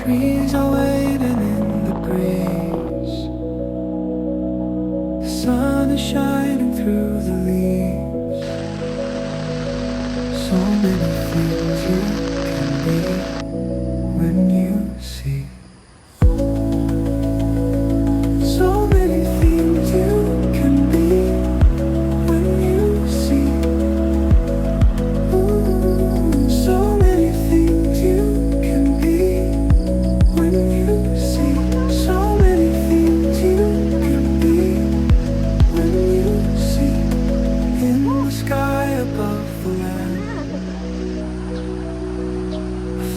Trees are waving in the breeze. The sun is shining through the leaves. So many things you can be when you see. So many things you can be when you see. Ooh, so many things you can be when you see. So many things you can be when you see. In the sky above the land,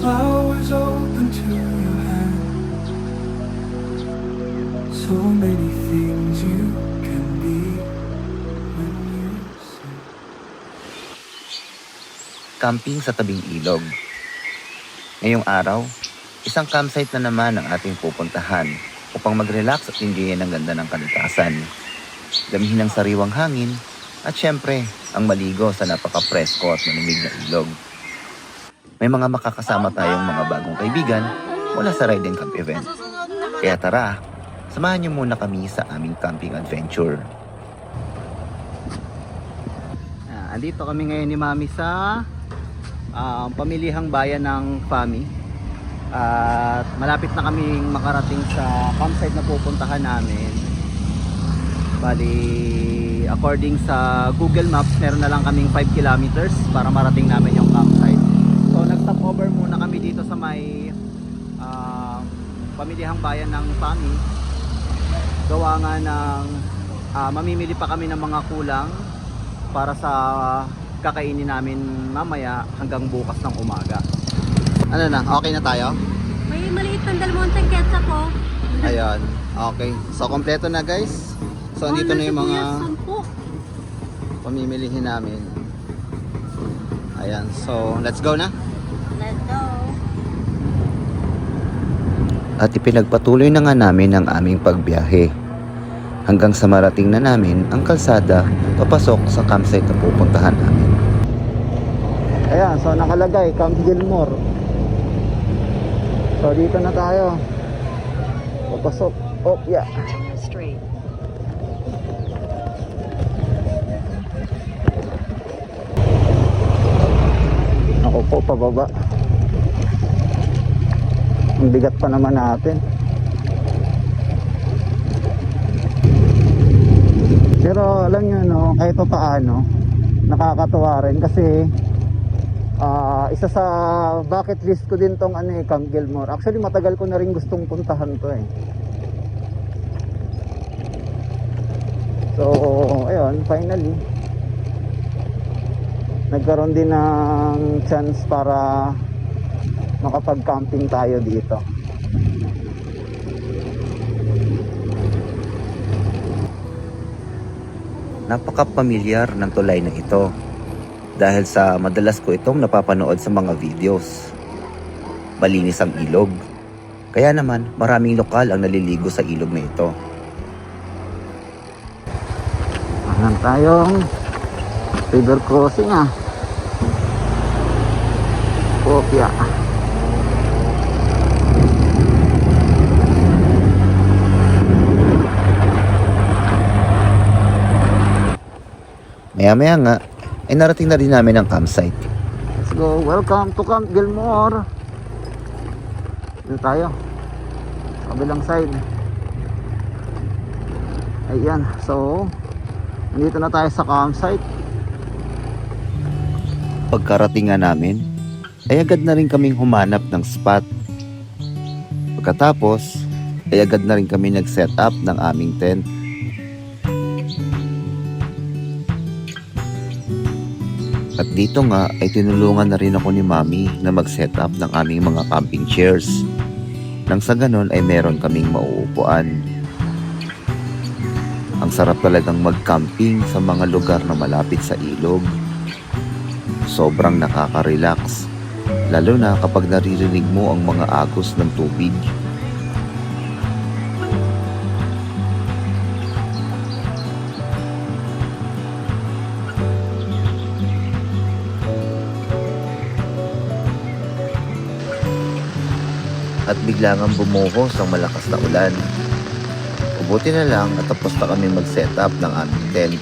flowers open to your hand. So many things you can be when you see. Camping sa tabing ilog. Ngayong araw, isang campsite na naman ang ating pupuntahan upang mag-relax at enjoyin ang ganda ng kalikasan. Damihin ng sariwang hangin at syempre, ang maligo sa napaka-presko at malamig na ilog. May mga makakasama tayong mga bagong kaibigan mula sa Ride and Camp event. Kaya tara, samahan niyo muna kami sa aming camping adventure. Andito kami ngayon ni Mami sa pamilihang bayan ng Fami. At malapit na kaming makarating sa campsite na pupuntahan namin. Bali, according sa Google Maps, meron na lang kaming 5 kilometers para marating namin yung campsite. So nag-stop over muna kami dito sa may pamilihang bayan ng Fami. Gawa nga ng mamimili pa kami ng mga kulang para sa kakainin namin mamaya hanggang bukas ng umaga. Ano na? Okay na tayo? May maliit pang Del Monte ketchup po. Ayan. Okay. So, kompleto na guys. So, andito na yung mga pamimilihin namin. Ayan. So, let's go na. Let's go. At ipinagpatuloy na nga namin ang aming pagbiyahe. Hanggang sa marating na namin ang kalsada papasok sa campsite na pupuntahan namin. Ayan, so nakalagay Camp Gilmore. So dito na tayo. Papasok. Oh, yeah. Straight. Ako po, pababa. Ang bigat pa naman natin. Pero alam nyo no, kahit pa paano, nakakatuwa rin kasi isa sa bucket list ko din tong Camp Gilmore. Actually matagal ko na rin gustong puntahan to eh. So ayun, finally nagkaroon din ng chance para makapag-camping tayo dito. Napaka-pamilyar ng tulay na ito dahil sa madalas ko itong napapanood sa mga videos. Malinis ang ilog, kaya naman maraming lokal ang naliligo sa ilog na ito. Ayan tayong river crossing Kopya. Maya-maya nga, ay narating na rin namin ang campsite. Let's go. Welcome to Camp Gilmore. Dito tayo. Kabilang side. Ayan. So, nandito na tayo sa campsite. Pagkarating nga namin, ay agad na rin kaming humanap ng spot. Pagkatapos, ay agad na rin kami nag-set up ng aming tent. At dito nga ay tinulungan na rin ako ni Mami na mag-set up ng aming mga camping chairs. Nang sa ganon ay meron kaming mauupuan. Ang sarap talagang mag-camping sa mga lugar na malapit sa ilog. Sobrang nakaka-relax, lalo na kapag naririnig mo ang mga agos ng tubig. at bigla ngang bumuhos ang malakas na ulan. Mabuti na lang at tapos na kami mag-set up ng aming tent.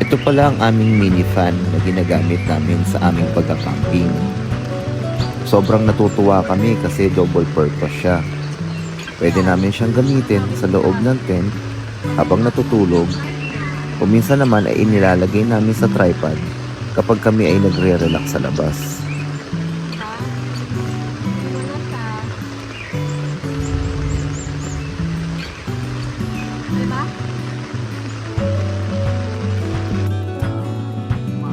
Ito pala ang aming mini fan na ginagamit namin sa aming pagka-camping. Sobrang natutuwa kami kasi double purpose siya. Pwede namin siyang gamitin sa loob ng tent habang natutulog. O minsan naman ay inilalagay namin sa tripod kapag kami ay nagre-relax sa labas. Diba?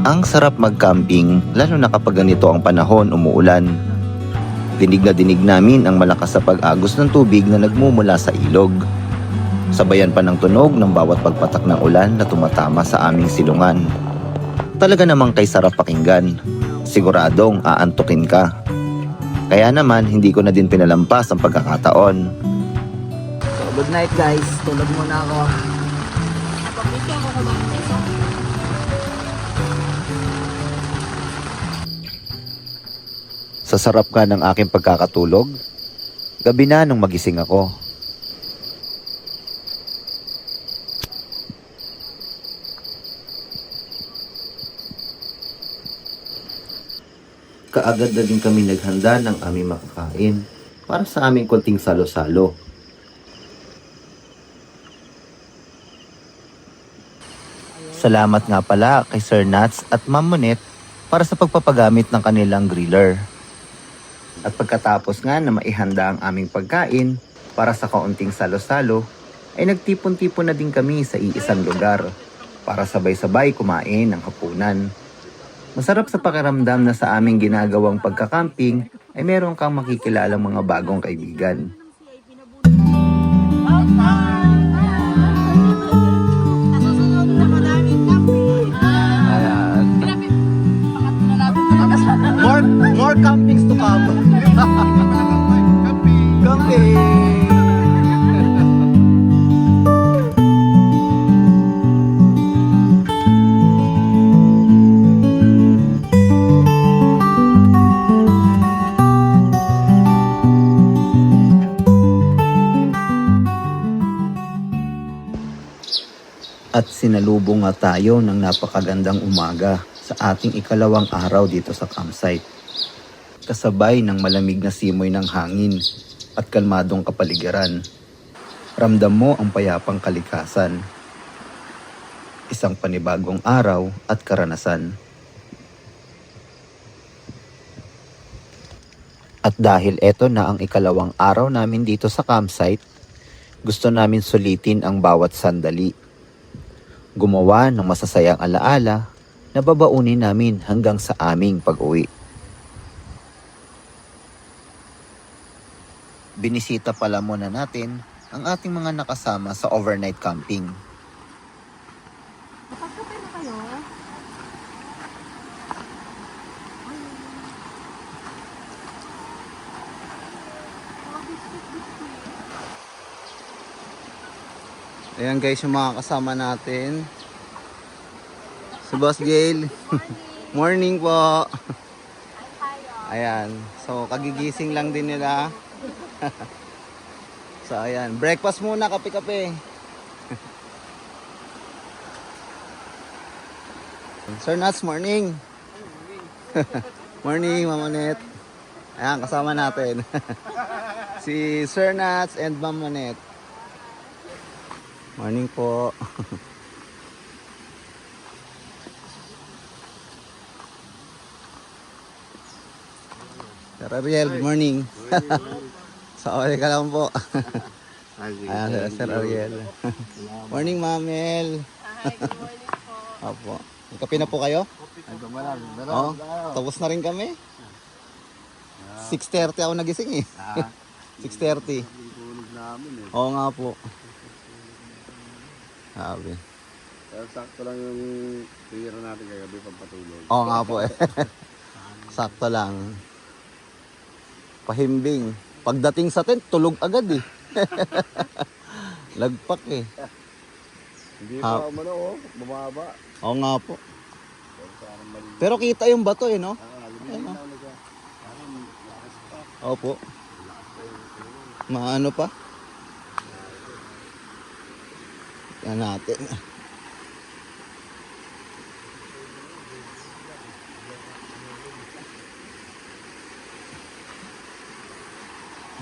Ang sarap mag-camping, lalo na kapag ganito ang panahon, umuulan. Dinig na dinig namin ang malakas sa pag-agos ng tubig na nagmumula sa ilog. Sabayan pa ng tunog ng bawat pagpatak ng ulan na tumatama sa aming silungan. Talaga namang kay sarap pakinggan. Siguradong aantukin ka. Kaya naman, hindi ko na din pinalampas ang pagkakataon. So, good night guys. Tulog muna ako. Pag-ito ako kumakit. Sa sarap ka ng aking pagkakatulog, gabi na nung magising ako. Kaagad na din kami naghanda ng aming makakain para sa aming konting salo-salo. Salamat nga pala kay Sir Nats at Ma'am Monet para sa pagpapagamit ng kanilang griller. At pagkatapos nga na maihanda ang aming pagkain para sa kaunting salo-salo, ay nagtipon-tipon na din kami sa iisang lugar para sabay-sabay kumain ng hapunan. Masarap sa pakiramdam na sa aming ginagawang pagkakamping ay meron kang makikilalang mga bagong kaibigan. Ayan. More campings to come. Camping. At sinalubong nga tayo ng napakagandang umaga sa ating ikalawang araw dito sa campsite. Kasabay ng malamig na simoy ng hangin at kalmadong kapaligiran. Ramdam mo ang payapang kalikasan. Isang panibagong araw at karanasan. At dahil eto na ang ikalawang araw namin dito sa campsite, gusto namin sulitin ang bawat sandali. Gumawa ng masasayang alaala na babaunin namin hanggang sa aming pag-uwi. Binisita pala muna natin ang ating mga nakasama sa overnight camping. Kapag-kapay na kayo. Ayan guys, yung mga kasama natin. Si Boss Gail. Morning po. Ayan. So, kagigising lang din nila. So, ayan. Breakfast muna, kape-kape. Sir Nats, morning. Morning, Mama Net. Ayan, kasama natin. Si Sir Nats and Mama Net. Morning po. Sir Ariel, good morning. So, okay ka lang po. Ayan, Sir Ariel. Morning, Mamel. Hi, good morning po. Opo. Kape na po kayo? Oo. Tapos na rin kami. 6:30 ako nagising eh. 6:30. Oo nga po. Sabi. Pero sakto lang yung tira natin kagabi pagpatulog. Oo nga po eh. Sakto lang. Pahimbing. Pagdating sa tent, tulog agad eh. Lagpak eh. Hindi Ha- pa umano oh, bumaba. Oo nga po. Pero parang mali. Pero kita yung bato eh, no? Lumihin na ulit siya. Parang lakas pa. Opo. Maano pa? Yan natin.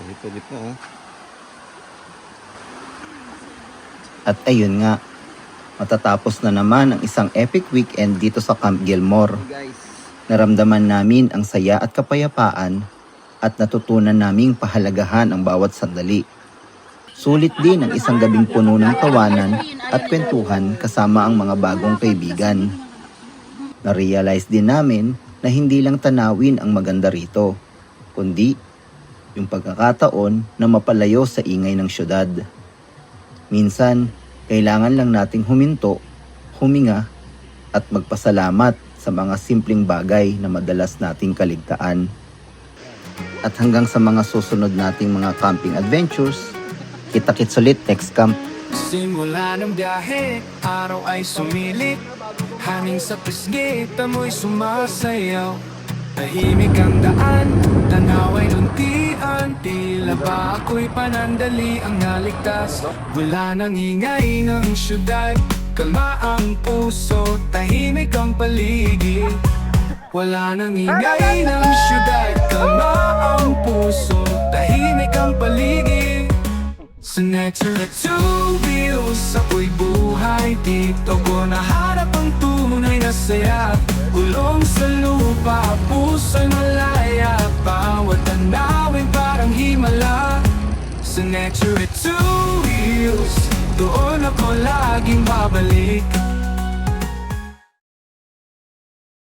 Ulit-ulit na oh. At ayun nga, matatapos na naman ang isang epic weekend dito sa Camp Gilmore. Guys. Naramdaman namin ang saya at kapayapaan at natutunan naming pahalagahan ang bawat sandali. Sulit din ang isang gabing puno ng tawanan at kwentuhan kasama ang mga bagong kaibigan. Na-realize din namin na hindi lang tanawin ang maganda rito, kundi yung pagkakataon na mapalayo sa ingay ng syudad. Minsan, kailangan lang nating huminto, huminga, at magpasalamat sa mga simpleng bagay na madalas nating kaligtaan. At hanggang sa mga susunod nating mga camping adventures, kita-kits ulit next camp. Simula ng biyahe, araw ay sumilip. Hangin sa pisngi, tamoy sumasayaw. Tahimik ang daan, tanaw ay luntian. Tila ba ako'y panandali ang naligtas. Wala nang ingay ng syudad, kalma ang puso, tahimik ang paligid. Wala nang ingay ng syudad, kalma ang puso, tahimik ang paligid. Sa Nectar at Two Wheels, ako'y buhay dito ko naharap ang tunay na saya. Ulong sa lupa, puso'y malaya, bawat tanawin parang himala. Sa Nectar at Two Wheels, doon ako laging babalik.